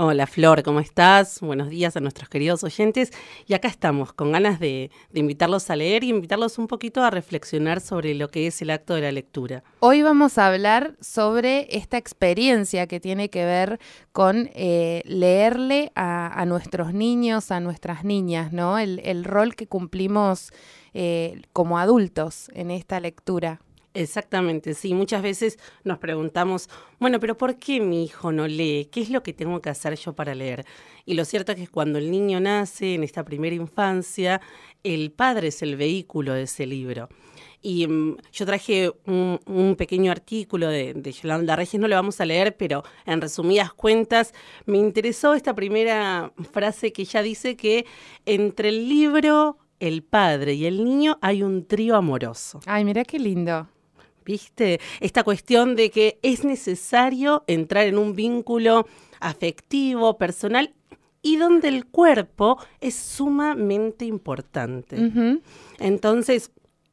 Hola Flor, ¿cómo estás? Buenos días a nuestros queridos oyentes. Y acá estamos con ganas de invitarlos a leer y invitarlos un poquito a reflexionar sobre lo que es el acto de la lectura. Hoy vamos a hablar sobre esta experiencia que tiene que ver con leerle a nuestros niños, a nuestras niñas, ¿no? El rol que cumplimos como adultos en esta lectura. Exactamente, sí. Muchas veces nos preguntamos, bueno, pero ¿por qué mi hijo no lee? ¿Qué es lo que tengo que hacer yo para leer? Y lo cierto es que cuando el niño nace, en esta primera infancia, el padre es el vehículo de ese libro. Y yo traje un pequeño artículo de Yolanda Reyes, no lo vamos a leer, pero en resumidas cuentas me interesó esta primera frase que ella dice que entre el libro, el padre y el niño hay un trío amoroso. Ay, mira qué lindo. ¿Viste? Esta cuestión de que es necesario entrar en un vínculo afectivo, personal, y donde el cuerpo es sumamente importante. Ujú. Entonces,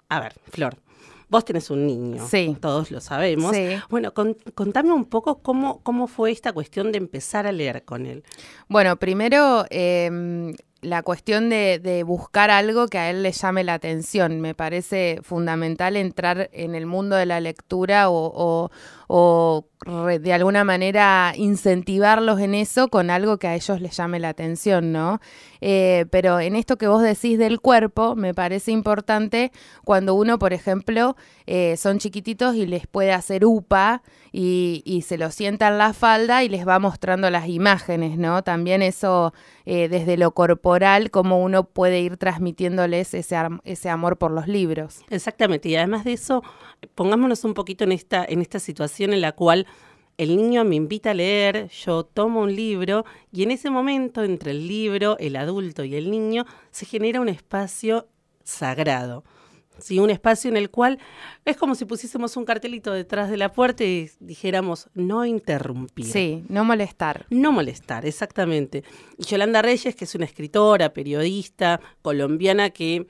a ver, Flor, vos tenés un niño, Sí. todos lo sabemos. Sí. Bueno, contame un poco cómo fue esta cuestión de empezar a leer con él. Bueno, primero la cuestión de buscar algo que a él le llame la atención. Me parece fundamental entrar en el mundo de la lectura de alguna manera incentivarlos en eso con algo que a ellos les llame la atención, ¿no? Pero en esto que vos decís del cuerpo, me parece importante cuando uno, por ejemplo, son chiquititos y les puede hacer upa y se lo sienta en la falda y les va mostrando las imágenes, ¿no? También eso desde lo corporal, cómo uno puede ir transmitiéndoles ese amor por los libros. Exactamente, y además de eso, pongámonos un poquito en esta situación en la cual el niño me invita a leer, yo tomo un libro y en ese momento entre el libro, el adulto y el niño se genera un espacio sagrado. Sí, un espacio en el cual es como si pusiésemos un cartelito detrás de la puerta y dijéramos no interrumpir. Sí, no molestar. No molestar, exactamente. Y Yolanda Reyes, que es una escritora, periodista colombiana que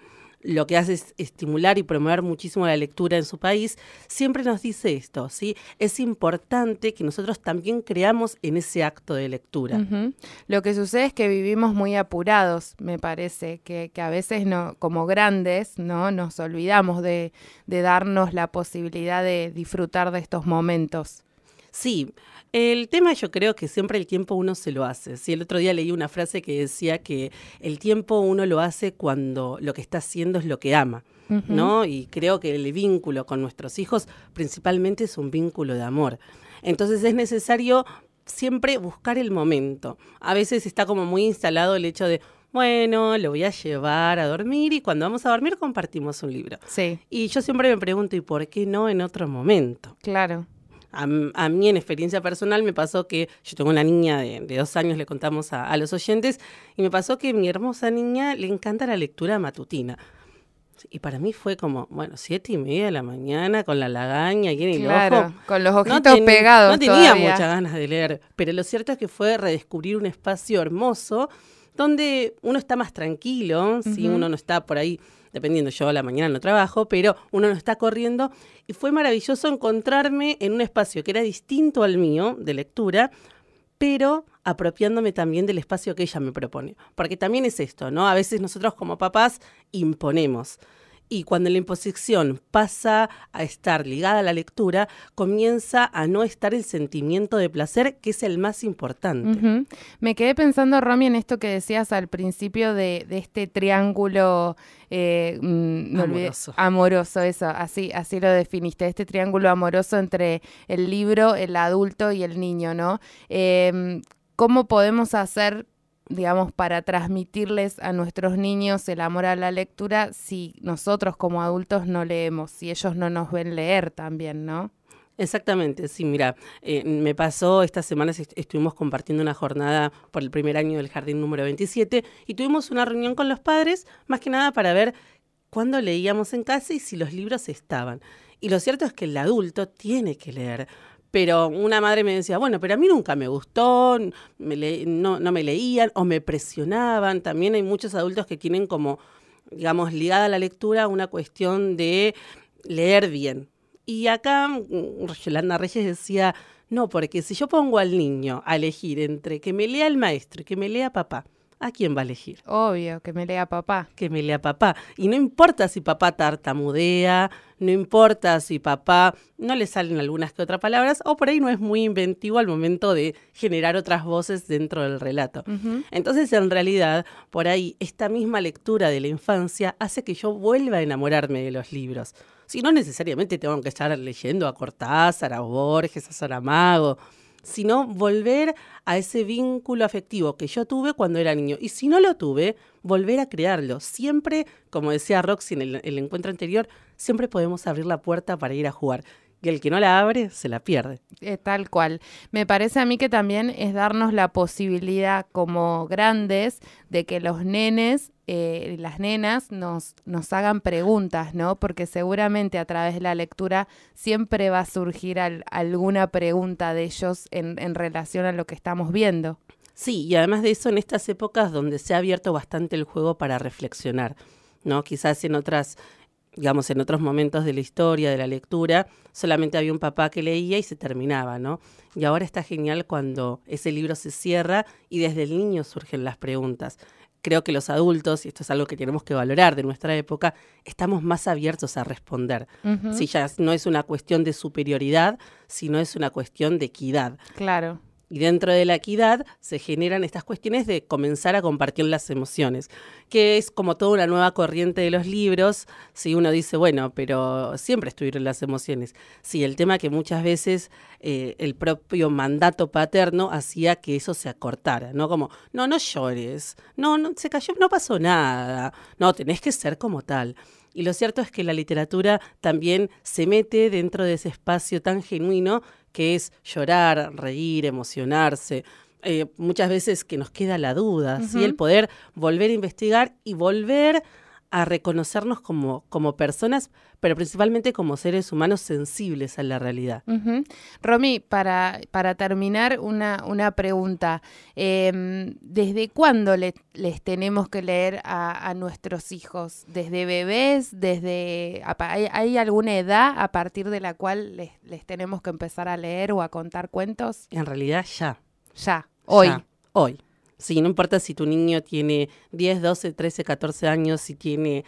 lo que hace es estimular y promover muchísimo la lectura en su país, siempre nos dice esto, ¿sí? Es importante que nosotros también creamos en ese acto de lectura. Uh-huh. Lo que sucede es que vivimos muy apurados, me parece, que a veces no, como grandes, ¿no? Nos olvidamos de darnos la posibilidad de disfrutar de estos momentos. Sí, el tema yo creo que siempre el tiempo uno se lo hace. Sí, el otro día leí una frase que decía que el tiempo uno lo hace cuando lo que está haciendo es lo que ama, Uh-huh. ¿no? Y creo que el vínculo con nuestros hijos principalmente es un vínculo de amor. Entonces es necesario siempre buscar el momento. A veces está como muy instalado el hecho de, bueno, lo voy a llevar a dormir y cuando vamos a dormir compartimos un libro. Sí. Y yo siempre me pregunto, ¿y por qué no en otro momento? Claro. A mí, en experiencia personal, me pasó que yo tengo una niña de 2 años, le contamos a los oyentes, y me pasó que a mi hermosa niña le encanta la lectura matutina. Y para mí fue como, bueno, 7:30 de la mañana, con la lagaña y en el Claro, ojo. con los ojitos pegados No tenía todavía. muchas ganas de leer, pero lo cierto es que fue redescubrir un espacio hermoso donde uno está más tranquilo, ¿sí? Uh-huh. Uno no está por ahí, dependiendo, yo a la mañana no trabajo, pero uno no está corriendo. Y fue maravilloso encontrarme en un espacio que era distinto al mío, de lectura, pero apropiándome también del espacio que ella me propone. Porque también es esto, ¿no? A veces nosotros como papás imponemos. Y cuando la imposición pasa a estar ligada a la lectura, comienza a no estar el sentimiento de placer, que es el más importante. Uh-huh. Me quedé pensando, Romy, en esto que decías al principio de este triángulo amoroso, eso, así lo definiste, este triángulo amoroso entre el libro, el adulto y el niño, ¿no? ¿Cómo podemos hacer, digamos, para transmitirles a nuestros niños el amor a la lectura si nosotros como adultos no leemos, si ellos no nos ven leer también, ¿no? Exactamente, sí, mira, me pasó, estas semanas estuvimos compartiendo una jornada por el primer año del jardín número 27 y tuvimos una reunión con los padres, más que nada para ver cuándo leíamos en casa y si los libros estaban. Y lo cierto es que el adulto tiene que leer. Pero una madre me decía, bueno, pero a mí nunca me gustó, no me leían o me presionaban. También hay muchos adultos que tienen como, digamos, ligada a la lectura una cuestión de leer bien. Y acá Yolanda Reyes decía, No, porque si yo pongo al niño a elegir entre que me lea el maestro y que me lea papá, ¿a quién va a elegir? Obvio, que me lea papá. Que me lea papá. Y no importa si papá tartamudea, no importa si papá no le salen algunas que otras palabras, o por ahí no es muy inventivo al momento de generar otras voces dentro del relato. Entonces, en realidad, por ahí, esta misma lectura de la infancia hace que yo vuelva a enamorarme de los libros. Si no necesariamente tengo que estar leyendo a Cortázar, a Borges, a Saramago, sino volver a ese vínculo afectivo que yo tuve cuando era niño. Y si no lo tuve, volver a crearlo. Siempre, como decía Roxy en el encuentro anterior, siempre podemos abrir la puerta para ir a jugar. Y el que no la abre, se la pierde. Tal cual. Me parece a mí que también es darnos la posibilidad como grandes de que los nenes y las nenas nos hagan preguntas, ¿no? Porque seguramente a través de la lectura siempre va a surgir alguna pregunta de ellos en relación a lo que estamos viendo. Sí, y además de eso, en estas épocas donde se ha abierto bastante el juego para reflexionar, ¿no? Quizás en otros momentos de la historia, de la lectura, solamente había un papá que leía y se terminaba, ¿no? Y ahora está genial cuando ese libro se cierra y desde el niño surgen las preguntas. Creo que los adultos, y esto es algo que tenemos que valorar de nuestra época, estamos más abiertos a responder. Si ya no es una cuestión de superioridad, sino es una cuestión de equidad. Claro. Y dentro de la equidad se generan estas cuestiones de comenzar a compartir las emociones, que es como toda una nueva corriente de los libros. Si uno dice, bueno, pero siempre estuvieron las emociones. Sí, el tema que muchas veces el propio mandato paterno hacía que eso se acortara, ¿no? Como, no llores, no, se cayó, no pasó nada, no, tenés que ser como tal. Y lo cierto es que la literatura también se mete dentro de ese espacio tan genuino que es llorar, reír, emocionarse. Muchas veces que nos queda la duda, ¿sí? El poder volver a investigar y volver a reconocernos como personas, pero principalmente como seres humanos sensibles a la realidad. Romy, para terminar, una pregunta. ¿Desde cuándo les tenemos que leer a nuestros hijos? ¿Desde bebés? ¿Hay alguna edad a partir de la cual les tenemos que empezar a leer o a contar cuentos? En realidad ya. Ya, hoy. Ya, hoy. Sí, no importa si tu niño tiene 10, 12, 13, 14 años, si tiene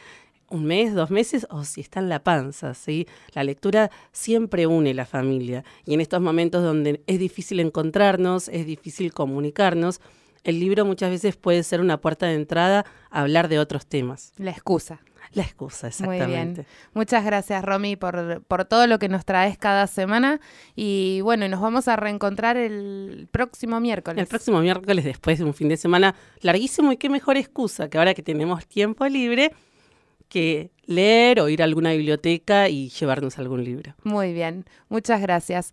un mes, 2 meses o si está en la panza, ¿sí? La lectura siempre une la familia y en estos momentos donde es difícil encontrarnos, es difícil comunicarnos, el libro muchas veces puede ser una puerta de entrada a hablar de otros temas. La excusa. La excusa, exactamente. Muy bien. Muchas gracias, Romy, por todo lo que nos traes cada semana. Y bueno, nos vamos a reencontrar el próximo miércoles. El próximo miércoles, después de un fin de semana larguísimo, y qué mejor excusa que ahora que tenemos tiempo libre que leer o ir a alguna biblioteca y llevarnos algún libro. Muy bien, muchas gracias.